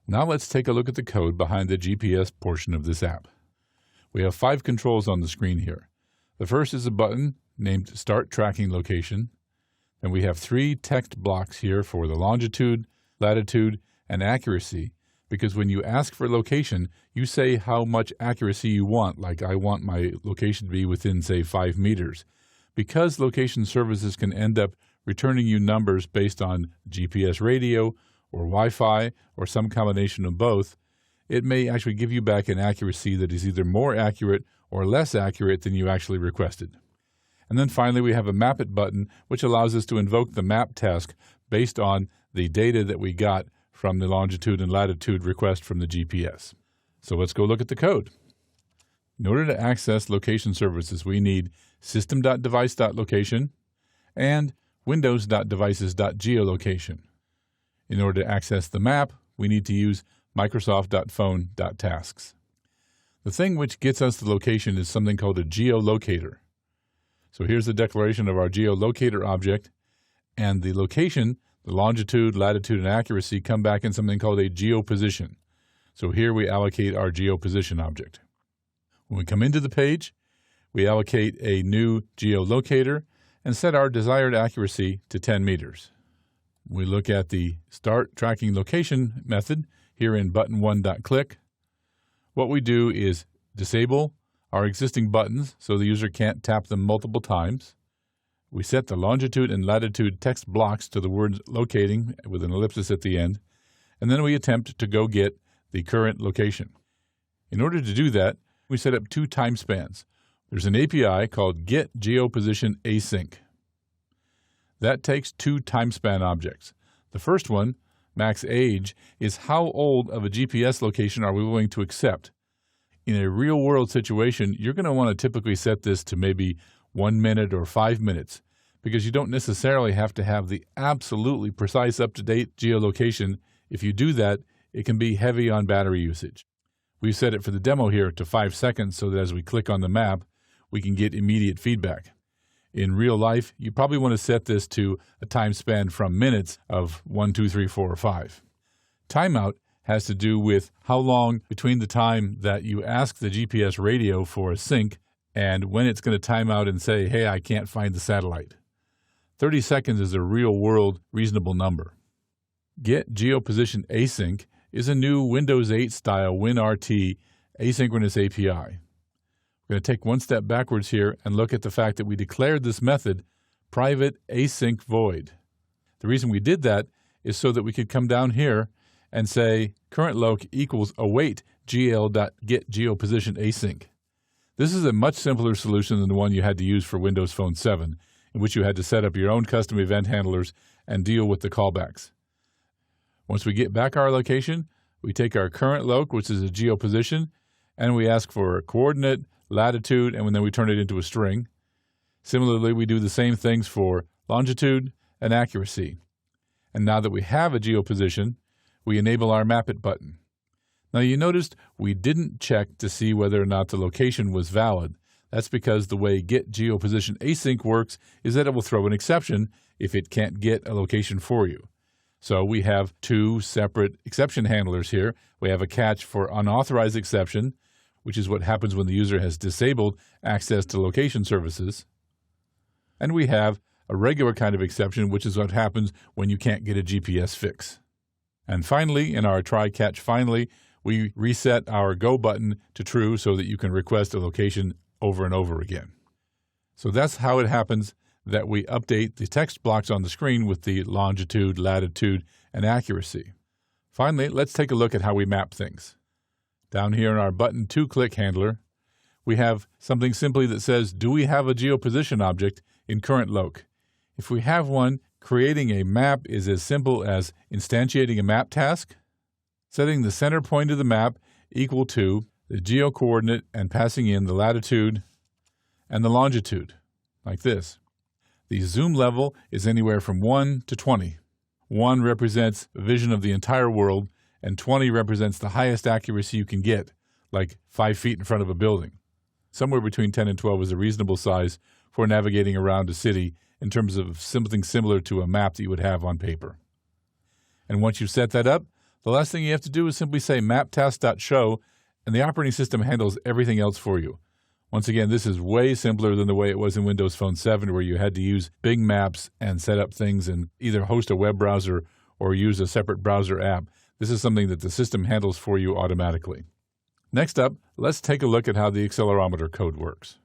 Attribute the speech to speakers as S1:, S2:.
S1: Now let's take a look at the code behind the GPS portion of this app. We have 5 controls on the screen here. The first is a button named Start Tracking Location. Then we have 3 text blocks here for the longitude, latitude, and accuracy, because when you ask for location, you say how much accuracy you want, like I want my location to be within, say, 5 meters. Because location services can end up returning you numbers based on GPS radio or Wi-Fi or some combination of both, it may actually give you back an accuracy that is either more accurate or less accurate than you actually requested. And then finally, we have a Map It button, which allows us to invoke the map task based on the data that we got from the longitude and latitude request from the GPS. So let's go look at the code. In order to access location services, we need system.device.location and windows.devices.geolocation. In order to access the map, we need to use microsoft.phone.tasks. The thing which gets us the location is something called a geolocator. So here's the declaration of our geolocator object, and the location, the longitude, latitude, and accuracy come back in something called a geoposition. So here we allocate our geoposition object. When we come into the page, we allocate a new geolocator and set our desired accuracy to 10 meters. We look at the Start Tracking Location method here in button1.click. What we do is disable our existing buttons so the user can't tap them multiple times. We set the longitude and latitude text blocks to the word locating with an ellipsis at the end, and then we attempt to go get the current location. In order to do that, we set up 2 time spans. There's an API called getGeoPositionAsync. That takes 2 time span objects. The first one, max age, is how old of a GPS location are we willing to accept. In a real-world situation, you're going to want to typically set this to maybe 1 minute or 5 minutes, because you don't necessarily have to have the absolutely precise up-to-date geolocation. If you do that, it can be heavy on battery usage. We've set it for the demo here to 5 seconds so that as we click on the map, we can get immediate feedback. In real life, you probably want to set this to a time span from minutes of 1, 2, 3, 4, or 5. Timeout has to do with how long between the time that you ask the GPS radio for a sync and when it's going to time out and say, hey, I can't find the satellite. 30 seconds is a real-world reasonable number. GetGeoPositionAsync is a new Windows 8 style WinRT asynchronous API. We're going to take one step backwards here and look at the fact that we declared this method private async void. The reason we did that is so that we could come down here and say current loc equals await gl.getGeoPositionAsync. This is a much simpler solution than the one you had to use for Windows Phone 7, in which you had to set up your own custom event handlers and deal with the callbacks. Once we get back our location, we take our current loc, which is a geoposition, and we ask for a coordinate, latitude, and then we turn it into a string. Similarly, we do the same things for longitude and accuracy. And now that we have a geoposition, we enable our Map It button. Now you noticed we didn't check to see whether or not the location was valid. That's because the way GetGeoPositionAsync works is that it will throw an exception if it can't get a location for you. So we have 2 separate exception handlers here. We have a catch for unauthorized exception, which is what happens when the user has disabled access to location services. And we have a regular kind of exception, which is what happens when you can't get a GPS fix. And finally, in our try catch finally, we reset our go button to true so that you can request a location over and over again. So that's how it happens that we update the text blocks on the screen with the longitude, latitude, and accuracy. Finally, let's take a look at how we map things. Down here in our button 2-click handler, we have something simply that says, do we have a geoposition object in current loc? If we have one, creating a map is as simple as instantiating a map task, setting the center point of the map equal to the geo-coordinate and passing in the latitude and the longitude, like this. The zoom level is anywhere from 1 to 20. 1 represents a vision of the entire world, and 20 represents the highest accuracy you can get, like 5 feet in front of a building. Somewhere between 10 and 12 is a reasonable size for navigating around a city in terms of something similar to a map that you would have on paper. And once you've set that up, The last thing you have to do is simply say maptask.show, and the operating system handles everything else for you. Once again, this is way simpler than the way it was in Windows Phone 7, where you had to use Bing Maps and set up things and either host a web browser or use a separate browser app. This is something that the system handles for you automatically. Next up, let's take a look at how the accelerometer code works.